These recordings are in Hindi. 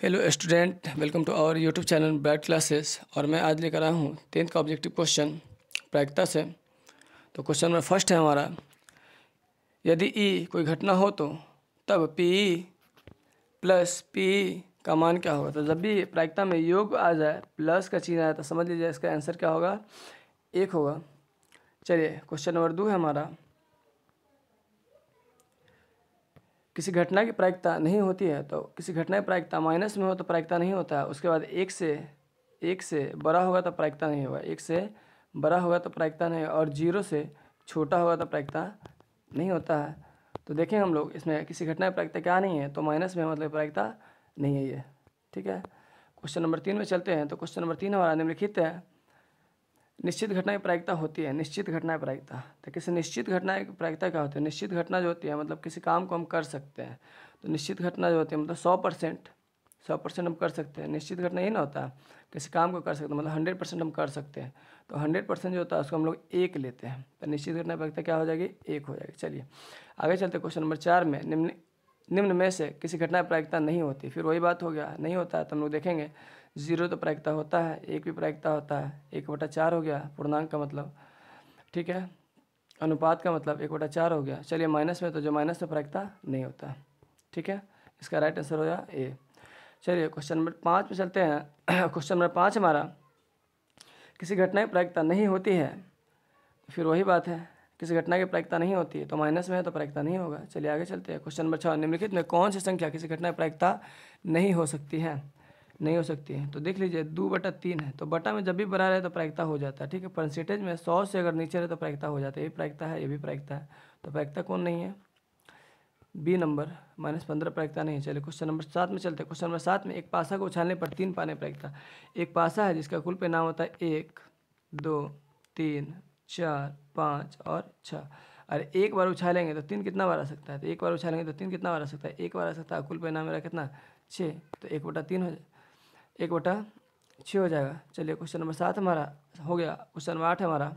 Hello student, welcome to our YouTube channel bright classes. और मैं आज लेकर आया हूँ 10th का ऑब्जेक्टिव क्वेश्चन प्रायिकता से। तो क्वेश्चन नंबर फर्स्ट है हमारा, यदि ई कोई घटना हो तो तब पी प्लस पी का मान क्या होगा। तो जब भी प्रायिकता में योग आ जाए, प्लस का चिन्ह आए, तो समझ लीजिए इसका आंसर क्या होगा, 1 होगा। चलिए क्वेश्चन नंबर 2 है हमारा, किसी घटना की प्रायिकता नहीं होती है तो किसी घटना की प्रायिकता माइनस में हो तो प्रायिकता नहीं होता है। उसके बाद एक से बड़ा होगा तो प्रायिकता नहीं होगा, एक से बड़ा होगा तो प्रायिकता नहीं, और 0 से छोटा होगा तो प्रायिकता नहीं होता है। तो देखें हम लोग इसमें किसी घटना की प्रायिकता क्या नहीं है, तो माइनस में मतलब प्रायिकता नहीं है ये। ठीक है, क्वेश्चन नंबर 3 में चलते हैं। तो क्वेश्चन नंबर 3 हमारा निम्नलिखित है, निश्चित घटना की प्रायिकता होती है। निश्चित घटना की प्रायिकता, तो किसी निश्चित घटना की प्रायिकता क्या होती है। निश्चित घटना जो होती है मतलब किसी काम को हम कर सकते हैं। तो निश्चित घटना जो होती है मतलब 100% हम कर सकते हैं। निश्चित घटना ये ना होता है किसी काम को कर सकते हैं मतलब 100% हम कर सकते हैं। तो 100% जो होता है उसको हम लोग 1 लेते हैं। तो निश्चित घटना की प्रायिकता क्या हो जाएगी, 1 हो जाएगी। चलिए आगे चलते क्वेश्चन नंबर 4 में, निम्न में से किसी घटना की प्रायिकता नहीं होती। फिर वही बात हो गया, नहीं होता है तो हम लोग देखेंगे 0 तो प्रायिकता होता है, 1 भी प्रायिकता होता है, 1/4 हो गया पूर्णांक का मतलब। ठीक है, अनुपात का मतलब 1/4 हो गया। चलिए माइनस में, तो जो माइनस में प्रायिकता नहीं होता। ठीक है, इसका राइट आंसर हो गया ए। चलिए क्वेश्चन नंबर 5 में चलते हैं। क्वेश्चन नंबर 5 हमारा, किसी घटना की प्रायिकता नहीं होती है। फिर वही बात है, किसी घटना की प्रायिकता नहीं होती है तो माइनस में है तो प्रायिकता नहीं होगा। चलिए आगे चलते हैं। क्वेश्चन नंबर 6, निम्नलिखित में कौन सी संख्या किसी घटना की प्रायिकता नहीं हो सकती है, नहीं हो सकती है। तो देख लीजिए 2/3 है, तो बटा में जब भी बड़ा रहे तो प्रायिकता हो जाता है। ठीक है, परसेंटेज में 100 से अगर नीचे रहे तो प्रायिकता हो जाता है। ये प्रायिकता है, ये भी प्रायिकता है, तो प्रायिकता कौन नहीं है, बी नंबर -15 प्रायिकता नहीं है। चलिए क्वेश्चन नंबर 7 में चलते हैं। क्वेश्चन नंबर 7 में, एक पासा को उछालने पर 3 पाने प्रायिकता। एक पासा है जिसका कुल परिणाम होता है 1, 2, 3, 4, 5 और 6। अरे एक बार उछालेंगे तो 3 कितना बार आ सकता है, तो एक बार उछालेंगे तो 3 कितना बार आ सकता है, 1 बार आ सकता है। कुल परिणाम मेरा कितना, 6, तो 1/3 हो 1/6 हो जाएगा। चलिए क्वेश्चन नंबर 7 हमारा हो गया। क्वेश्चन नंबर 8 है हमारा,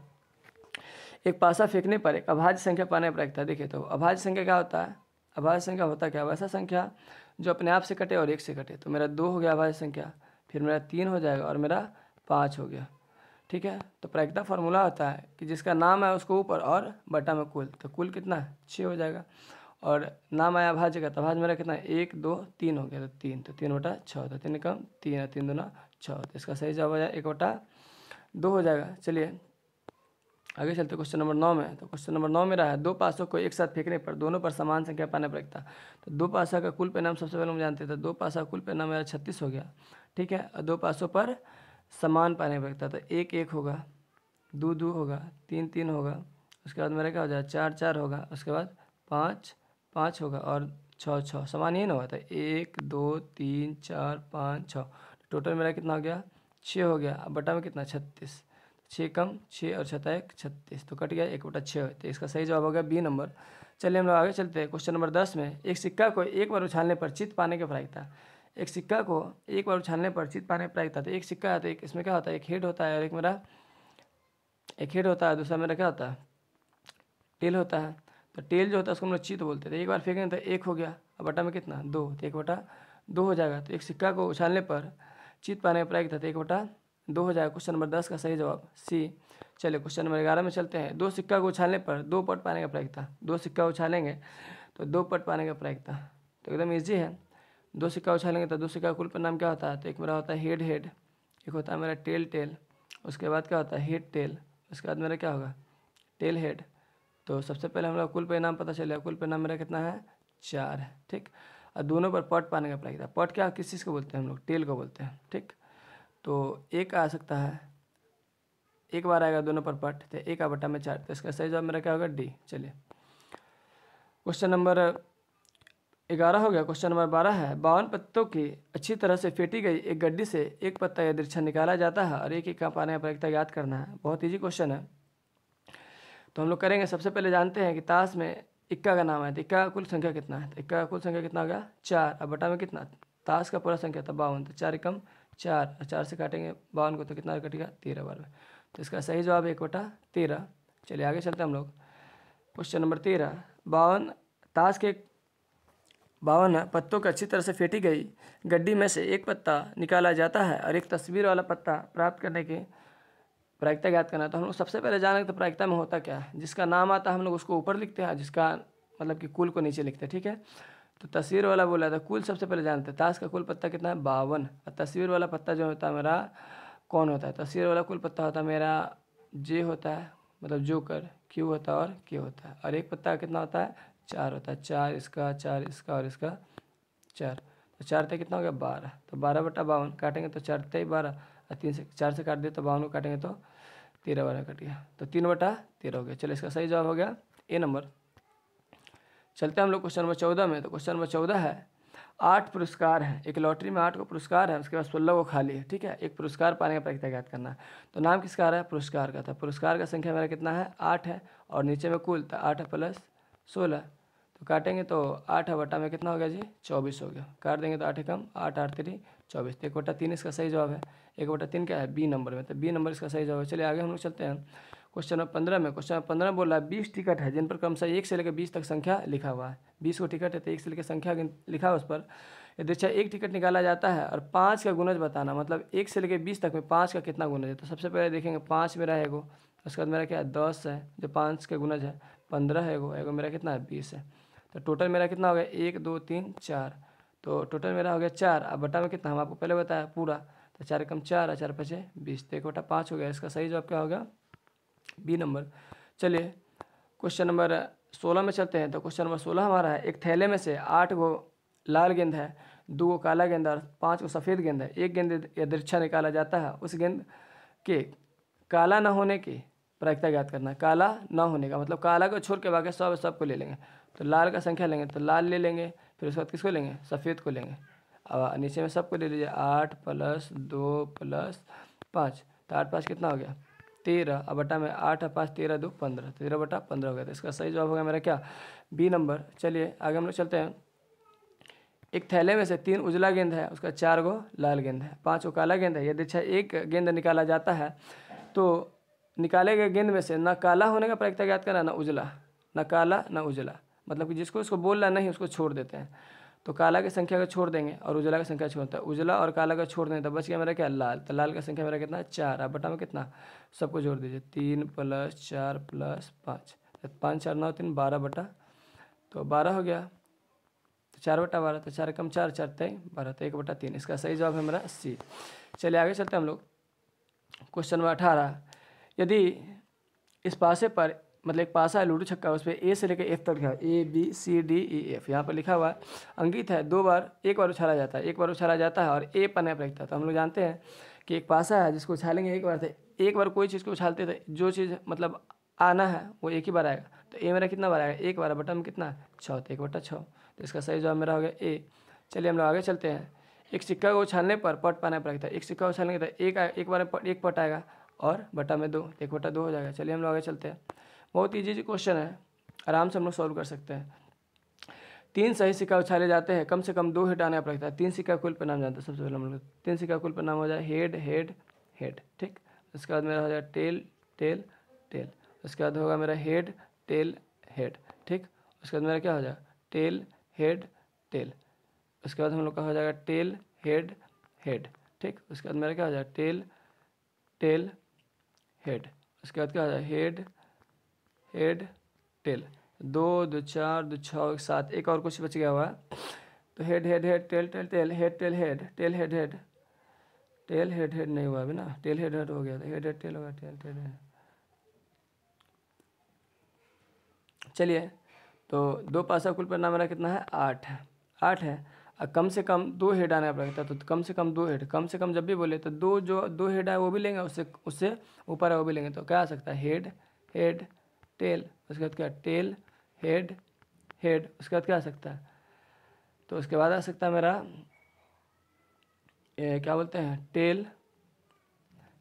एक पासा फेंकने पर एक अभाज्य संख्या पाने प्रायिकता। देखिए तो अभाज्य संख्या क्या होता है, अभाज्य संख्या होता क्या, वैसा संख्या जो अपने आप से कटे और 1 से कटे। तो मेरा 2 हो गया अभाज्य संख्या, फिर मेरा 3 हो जाएगा और मेरा 5 हो गया। ठीक है, तो प्रायिकता फार्मूला होता है कि जिसका नाम है उसको ऊपर और बटा में कुल, तो कुल कितना 6 हो जाएगा। और नाम आया अभाज्य का, तो अभाज्य मेरा कितना 1, 2, 3 हो गया, तो 3, तो 3/6, तो 3 कम 3 है, 3 दूना 6, तो इसका सही जवाब हो जाए 1/2 हो जाएगा। चलिए आगे चलते क्वेश्चन नंबर 9 में। तो क्वेश्चन नंबर 9 में रहा है, दो पासों को एक साथ फेंकने पर दोनों पर समान संख्या पाने प्रायिकता। तो दो पासा का कुल परिणाम सबसे पहले हम जानते थे, दो पासा का कुल परिणाम मेरा 36 हो गया। ठीक है, और दो पासों पर समान पाने प्रायिकता, तो 1, 1 होगा, 2, 2 होगा, 3, 3 होगा, उसके बाद मेरा क्या हो जाएगा 4, 4 होगा, उसके बाद 5, 5 होगा और 6, 6 समान ही ना हुआ था, 1, 2, 3, 4, 5, 6, टोटल मेरा कितना हो गया 6 हो गया। अब बटा में कितना 36, 6 कम 6 और 6 1, 36, तो कट गया 1/6, तो इसका सही जवाब हो गया बी नंबर। चलिए हम लोग आगे चलते हैं। क्वेश्चन नंबर 10 में, एक सिक्का को एक बार उछालने पर चित पाने की प्रायिकता। एक सिक्का को एक बार उछालने पर चित पाने की प्रायिकता, तो एक सिक्का है तो एक इसमें क्या होता है, एक हेड होता है और एक हेड होता है, दूसरा मेरा क्या होता है, टेल होता है। तो टेल जो होता है उसको हम लोग चित बोलते थे। एक बार फेंकेंगे तो 1 हो गया, अब बटा में कितना 2, तो 1/2 हो जाएगा। तो एक सिक्का को उछालने पर चित पाने का प्रायिकता, तो 1/2 हो जाएगा। क्वेश्चन नंबर 10 का सही जवाब सी। चलिए क्वेश्चन नंबर 11 में चलते हैं। दो सिक्का को उछालने पर 2 पट पाने का प्रायिकता। दो सिक्का उछालेंगे तो 2 पट पाने का प्रायिकता, तो एकदम ईजी है। दो सिक्का उछालेंगे तो दो सिक्का का कुल परिणाम क्या होता है, तो एक मेरा होता है हेड हेड, एक होता है मेरा टेल टेल, उसके बाद क्या होता है हेड टेल, उसके बाद मेरा क्या होगा टेल हेड। तो सबसे पहले हम लोग कुल परिणाम पता चलेगा, कुल परिणाम मेरा कितना है 4 है। ठीक, और दोनों पर पट पाने का प्रायिकता। पट क्या किस चीज़ को बोलते हैं हम लोग, टेल को बोलते हैं। ठीक, तो 1 आ सकता है, एक बार आएगा दोनों पर पट, तो 1/4, तो इसका सही जवाब मेरा क्या होगा डी। चलिए क्वेश्चन नंबर 11 हो गया। क्वेश्चन नंबर 12 है, 52 पत्तों की अच्छी तरह से फेंटी गई एक गड्डी से एक पत्ता यादृच्छा निकाला जाता है और एक का पाने का प्रायिकता याद करना है। बहुत ईजी क्वेश्चन है, तो हम लोग करेंगे। सबसे पहले जानते हैं कि ताश में इक्का का नाम है, तो इक्का का कुल संख्या कितना है, तो इक्का का कुल संख्या कितना हो गया 4, अब बटा में कितना, ताश का पूरा संख्या था 52, तो 4 एकम 4, और 4 से काटेंगे 52 को तो कितना कटेगा 13 बार में, तो इसका सही जवाब है 1/13। चलिए आगे चलते हैं हम लोग। क्वेश्चन नंबर 13, 52 ताश के 52 है। पत्तों को अच्छी तरह से फेंटी गई गड्डी में से एक पत्ता निकाला जाता है और एक तस्वीर वाला पत्ता प्राप्त करने की प्रायिकता ज्ञात करना है। तो हम लोग सबसे पहले जानेंगे तो प्रायिकता में होता क्या है। जिसका नाम आता है हम लोग उसको ऊपर लिखते हैं, जिसका मतलब कि कुल को नीचे लिखते हैं, ठीक है। तो तस्वीर वाला बोला था, कुल सबसे पहले जानते हैं। ताश का कुल पत्ता कितना है 52, और तस्वीर वाला पत्ता जो होता है मेरा कौन होता है। तस्वीर वाला कुल पत्ता होता है मेरा जे होता है, मतलब जोकर, क्यू होता है और के होता है। और एक पत्ता कितना होता है 4 होता है, 4 इसका, 4 इसका और इसका 4। तो 4 ते कितना हो गया 12। तो 12/52 काटेंगे तो 4 ते 12, और 3 से 4 से काट दिए तो 52 को काटेंगे तो 13/12 कट गया, तो 3/13 हो गया। चलो इसका सही जवाब हो गया ए नंबर। चलते हैं हम लोग क्वेश्चन नंबर 14 में। तो क्वेश्चन नंबर 14 है 8 पुरस्कार हैं। एक लॉटरी में 8 को पुरस्कार है, उसके बाद 16 को खाली है, ठीक है। एक पुरस्कार पाने का प्रायिकता ज्ञात करना है। तो नाम किसका आ रहा है पुरस्कार का था। पुरस्कार का संख्या मेरा कितना है 8 है, और नीचे में कुल तो 8 प्लस 16। तो काटेंगे तो 8 बटा में कितना हो गया जी 24 हो गया। काट देंगे तो 8 कम 8 8 3 24, तो 1/3 इसका सही जवाब है। 1/3 क्या है बी नंबर में, तो बी नंबर इसका सही जवाब है। चलिए आगे हम लोग चलते हैं क्वेश्चन नंबर 15 में। क्वेश्चन नंबर 15 बोल रहा है 20 टिकट है जिन पर क्रमशः 1 से लेकर 20 तक संख्या लिखा हुआ है। 20 को टिकट है तो 1 से लेकर संख्या लिखा है उस पर। यदि अच्छा एक टिकट निकाला जाता है और 5 का गुणज बताना, मतलब 1 से लेकर 20 तक में 5 का कितना गुणज है। तो सबसे पहले देखेंगे 5 मेरा है एगो, उसके बाद मेरा क्या है 10 है जो 5 के गुणज है, 15 है एगो मेरा कितना है 20 है। तो टोटल मेरा कितना हो गया 1 2 3 4, तो टोटल मेरा हो गया 4। अब बटा में कितना हम आपको पहले बताया पूरा, तो 4 कम 4 और 4 5 20, तो 1/5 हो गया। इसका सही जवाब क्या होगा बी नंबर। चलिए क्वेश्चन नंबर 16 में चलते हैं। तो क्वेश्चन नंबर 16 हमारा है एक थैले में से 8 गो लाल गेंद है, 2 गो काला गेंद और 5 गो सफ़ेद गेंद है। एक गेंद यदृच्छा निकाला जाता है, उस गेंद के काला ना होने की प्रायिकता ज्ञात करना है। काला ना होने का मतलब काला को छोड़ के बाकी सबको ले लेंगे। तो लाल का संख्या लेंगे तो लाल ले लेंगे, फिर उसके बाद किसको लेंगे सफ़ेद को लेंगे। अब नीचे में सबको ले लीजिए 8 + 2 + 5, तो 8 5 कितना हो गया 13। अब बटा में 8 और 5 13 2 15, 13/15 हो गया। तो इसका सही जवाब हो गया मेरा क्या बी नंबर। चलिए आगे हम लोग चलते हैं। एक थैले में से 3 उजला गेंद है, उसका 4 गो लाल गेंद है, 5 गो काला गेंद है। यदि अच्छा एक गेंद निकाला जाता है तो निकाले गए गेंद में से ना काला होने का प्रायिकता ज्ञात करना, ना उजला, ना काला ना उजला, मतलब कि जिसको उसको बोलना नहीं उसको छोड़ देते हैं। तो काला की संख्या को छोड़ देंगे और उजला की संख्या छोड़ता है, उजला और काला को छोड़ देंगे तो बच गया मेरा क्या लाल। तो लाल का संख्या मेरा कितना 4। अब बटा में कितना सबको जोड़ दीजिए 3 + 4 + 5, 5 4 9 3 12 बटा, तो 12 हो गया। तो 4/12, तो 4 कम 4 4 3 12, तो 1/3। इसका सही जवाब है मेरा सी। चलिए आगे चलते हैं हम लोग क्वेश्चन नंबर 18। यदि इस पासे पर मतलब एक पासा है लूडो छक्का, उस पर ए से लेकर एफ तक लिखा है ABCDEF यहाँ पर लिखा हुआ है, अंकित है। एक बार उछाला जाता है, एक बार उछाला जाता है और ए पन्ने पर लिखता है। तो हम लोग जानते हैं कि एक पासा है जिसको उछालेंगे एक बार, थे एक बार कोई चीज़ को उछालते थे जो चीज़ मतलब आना है वो एक ही बार आएगा। तो ए मेरा कितना बार आएगा एक बार, बटन में कितना 6, तो 1/6। तो इसका सही जवाब मेरा हो गया ए। चलिए हम लोग आगे चलते हैं। एक सिक्का को उछालने पर पट पाना पड़ता है। एक सिक्का उछालेंगे तो एक बार में एक पट आएगा और बटा में 2, 1/2 हो जाएगा। चलिए हम लोग आगे चलते हैं। बहुत ईजी क्वेश्चन है, आराम से हम लोग सॉल्व कर सकते हैं। 3 सही सिक्का उछाले जाते हैं, कम से कम 2 हिट आने पड़ता है। 3 सिक्का कुल परिणाम जानते हैं। सबसे पहले हम लोग 3 सिक्का कुल परिणाम हो जाए हेड हेड हेड, ठीक। उसके बाद मेरा हो जाए टेल टेल टेल, उसके बाद होगा मेरा हेड टेल हेड, ठीक। उसके बाद मेरा क्या हो जाएगा टेल हेड टेल, उसके बाद हम लोग का हो जाएगा टेल हेड हेड, ठीक। उसके बाद मेरा क्या हो जाएगा टेल टेल हेड, उसके बाद क्या हो जाएगा हेड हेड टेल, 2 2 4 2 6 7, एक और कुछ बच गया हुआ है। तो head head head tail tail tail head tail head tail head head tail head head नहीं हुआ अभी ना, टेल हेड हेड हो गया, तो हेड हेड टेल होगा टेल टेल हेड। चलिए तो 2 पासा कुल परिणाम मेरा कितना है 8 है, 8 है। और कम से कम 2 हेड आना पड़ता है, तो कम से कम 2 हेड, कम से कम जब भी बोले तो 2 हेड है वो भी लेंगे, उससे उससे ऊपर है वो भी लेंगे। तो क्या आ सकता है हेड हेड टेल, उसके बाद क्या टेल हेड हेड, उसके बाद क्या आ सकता है, तो उसके बाद आ सकता है मेरा क्या बोलते हैं टेल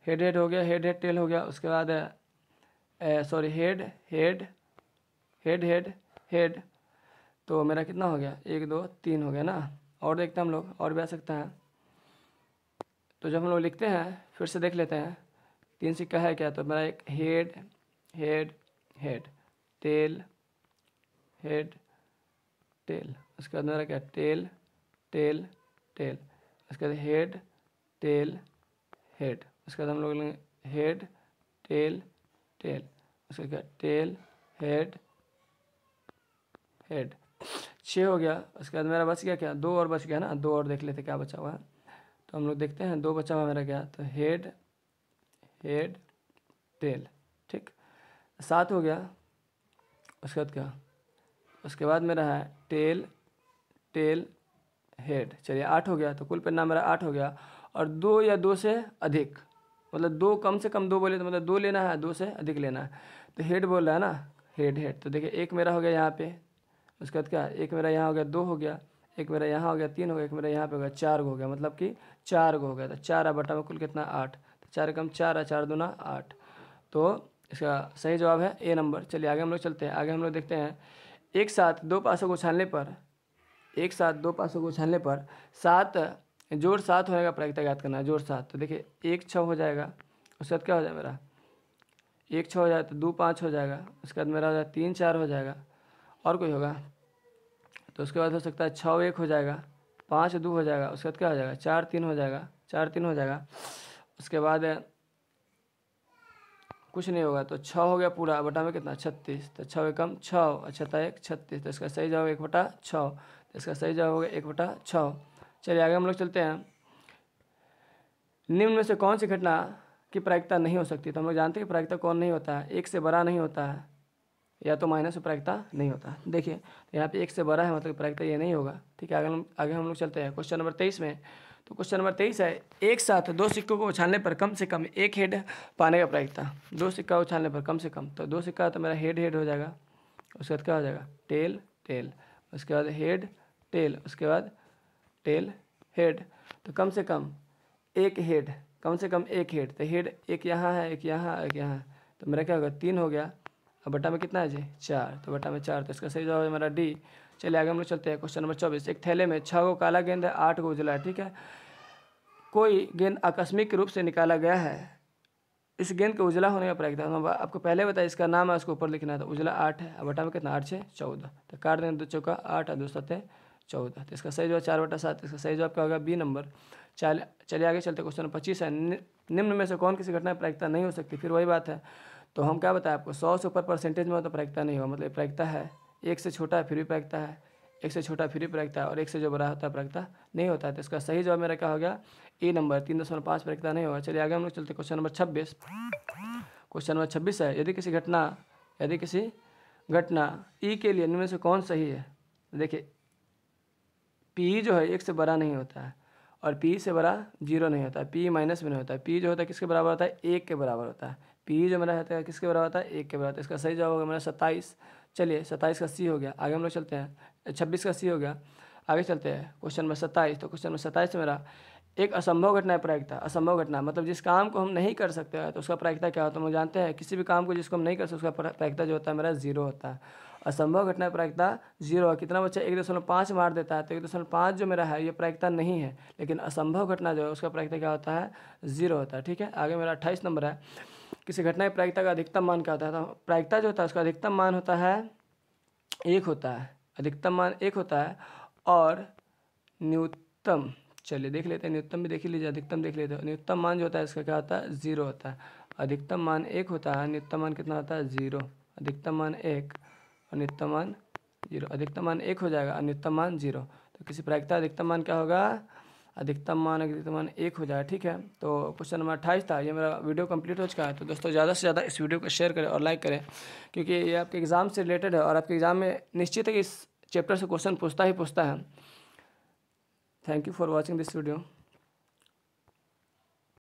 हेड हेड हो गया, हेड हेड टेल हो गया। उसके बाद sorry head head head head head, तो मेरा कितना हो गया 1 2 3 हो गया ना। और देखते हैं हम लोग और भी आ सकता है। तो जब हम लोग लिखते हैं फिर से देख लेते हैं 3 सिक्का है क्या, तो मेरा एक head head head tail head tell, उसके बाद मेरा क्या, टेल टेल टेल, उसके बाद हेड टेल हेड, उसके बाद हम लोग लेंगे हेड टेल टेल, उसके बाद क्या, टेल हेड हेड। 6 हो गया। उसके बाद मेरा बच गया क्या, 2 और बच गया ना, 2 और देख लेते क्या बचा हुआ है। तो हम लोग देखते हैं 2 बचा हुआ मेरा क्या, तो हेड हेड टेल, ठीक। 7 हो गया। उसके बाद क्या, उसके बाद मेरा है टेल टेल हेड। चलिए 8 हो गया। तो कुल परिणाम मेरा 8 हो गया। और 2 या 2 से अधिक, मतलब 2 कम से कम 2 बोले तो मतलब 2 लेना है, 2 से अधिक लेना है। तो हेड बोल रहा है ना, हेड हेड। तो देखिए एक मेरा हो गया यहाँ पे, उसके बाद क्या, एक मेरा यहाँ हो गया, 2 हो गया, एक मेरा यहाँ हो गया, 3 हो गया, एक मेरा यहाँ पे हो गया, 4 हो गया, मतलब कि 4 हो गया। तो 4 बटा में कुल कितना, 8। तो 4 कम 4 4 दूना 8। तो इसका सही जवाब है ए नंबर। चलिए आगे हम लोग चलते हैं। आगे हम लोग देखते हैं, एक साथ 2 पासों को उछालने पर, एक साथ 2 पासों को उछालने पर 7 जोड़ 7 होने का प्रायिकता ज्ञात करना है। जोड़ 7, तो देखिए 1 6 हो जाएगा। उसके बाद क्या हो जाएगा मेरा, 1 6 हो जाएगा, तो 2 5 हो जाएगा। उसके बाद मेरा हो जाएगा 3 4 हो जाएगा। और कोई होगा तो उसके बाद हो सकता है 6 1 हो जाएगा, 5 2 हो जाएगा। उसके बाद क्या हो जाएगा, 4 3 हो जाएगा, 4 3 हो जाएगा। उसके बाद कुछ नहीं होगा, तो 6 हो गया पूरा, बटा में कितना, 36। तो 6 कम 6 और 6 1 36। तो इसका सही जवाब 1/6। तो इसका सही जवाब हो गया 1/6। चलिए आगे हम लोग चलते हैं। निम्न में से कौन सी घटना की प्रायिकता नहीं हो सकती। तो हम लोग जानते हैं कि प्रायिकता कौन नहीं होता है, 1 से बड़ा नहीं होता है, या तो माइनस में प्रायिकता नहीं होता। देखिए तो यहाँ पे 1 से बड़ा है, मतलब प्रायिकता ये नहीं होगा, ठीक है। आगे हम लोग चलते हैं क्वेश्चन नंबर 23 में। तो क्वेश्चन नंबर 23 है, एक साथ 2 सिक्कों को उछालने पर कम से कम 1 हेड पाने का प्रायिकता। 2 सिक्का उछालने पर कम से कम, तो 2 सिक्का तो मेरा हेड हेड हो जाएगा। उसके बाद क्या हो जाएगा, टेल टेल, उसके बाद हेड टेल, उसके बाद टेल हेड। तो कम से कम 1 हेड, कम से कम 1 हेड। तो हेड एक यहाँ है, एक यहाँ, एक यहाँ, तो मेरा क्या होगा, 3 हो गया। अब बटा में कितना है जी, 4। तो बटा में 4, तो इसका सही जवाब है मेरा डी। चलिए आगे हम लोग चलते हैं क्वेश्चन नंबर 24। एक थैले में 6 को काला गेंद है, 8 को उजला है, ठीक है। कोई गेंद आकस्मिक रूप से निकाला गया है, इस गेंद के उजला होने का प्रायिकता आपको पहले बताया, इसका नाम है, उसको ऊपर लिखना है। तो उजला 8 है, अब बटा में कितना, 8 6 14। तो काट देंगे 2 चौका 8 और 2 7 14। तो इसका सही जवाब 4/7। इसका सही जवाब क्या होगा, बी नंबर। चलिए आगे चलते, क्वेश्चन नंबर 25 है, निम्न में से कौन किसी घटना में प्रायिकता नहीं हो सकती। फिर वही बात है, तो हम क्या बताएं आपको, 100 से ऊपर परसेंटेज में हो तो प्रायिकता नहीं होगा, मतलब प्रायिकता है। 1 से छोटा है फिर भी प्रायिकता है, 1 से छोटा फिर भी प्रायिकता है, और 1 से जो बड़ा होता है प्रायिकता नहीं होता है। तो इसका सही जवाब मेरा क्या हो गया, ए नंबर। 3.5 प्रायिकता नहीं होगा। चलिए आगे हम लोग चलते क्वेश्चन नंबर 26। क्वेश्चन नंबर 26 है, यदि किसी घटना ई के लिए इनमें से कौन सही है। देखिए पी जो है 1 से बड़ा नहीं होता है, और पी से बड़ा 0 नहीं होता है, पी माइनस में नहीं होता है। पी जो होता है किसके बराबर होता है, 1 के बराबर होता है। पी जो मेरा होता है किसके बराबर होता है, 1 के बराबर। तो इसका सही जवाब होगा मेरा 27। चलिए 27 का सी हो गया। आगे हम लोग चलते हैं, 26 का सी हो गया। आगे चलते हैं क्वेश्चन नंबर 27। तो क्वेश्चन नंबर 27 से मेरा, एक असंभव घटना है प्रायिकता। असंभव घटना मतलब जिस काम को हम नहीं कर सकते हैं तो उसका प्रायिकता क्या होता है, हम जानते हैं किसी भी काम को जिसको हम नहीं कर सकते उसका प्रायिकता जो होता है मेरा 0 होता है। असंभव घटना प्रायिकता 0 है। कितना बच्चा 1.5 मार देता है, तो 1.5 जो मेरा है ये प्रायिकता नहीं है, लेकिन असंभव घटना जो है उसका प्रायिकता क्या होता है, 0 होता है, ठीक है। आगे मेरा 28 नंबर है, किसी घटना की प्रायिकता का अधिकतम मान क्या होता है। तो प्रायिकता जो होता है उसका अधिकतम मान होता है 1 होता है, अधिकतम मान 1 होता है, और न्यूनतम, चलिए देख लेते हैं, न्यूनतम भी देख लीजिए, अधिकतम देख लेते हैं। न्यूनतम मान जो होता है इसका क्या होता है, 0 होता है। अधिकतम मान 1 होता है, न्यूनतम मान कितना होता है, 0। अधिकतम मान 1 और न्यूनतम मान 0। अधिकतम मान 1 हो जाएगा और न्यूनतम मान 0। तो किसी प्रायिकता अधिकतम मान क्या होगा, अधिकतम मान 1 हो जाएगा, ठीक है। तो क्वेश्चन नंबर 28 था। ये मेरा वीडियो कंप्लीट हो चुका है। तो दोस्तों ज़्यादा से ज़्यादा इस वीडियो को शेयर करें और लाइक करें, क्योंकि ये आपके एग्ज़ाम से रिलेटेड है और आपके एग्ज़ाम में निश्चित है कि इस चैप्टर से क्वेश्चन पूछता ही पूछता है। Thank you for watching this video.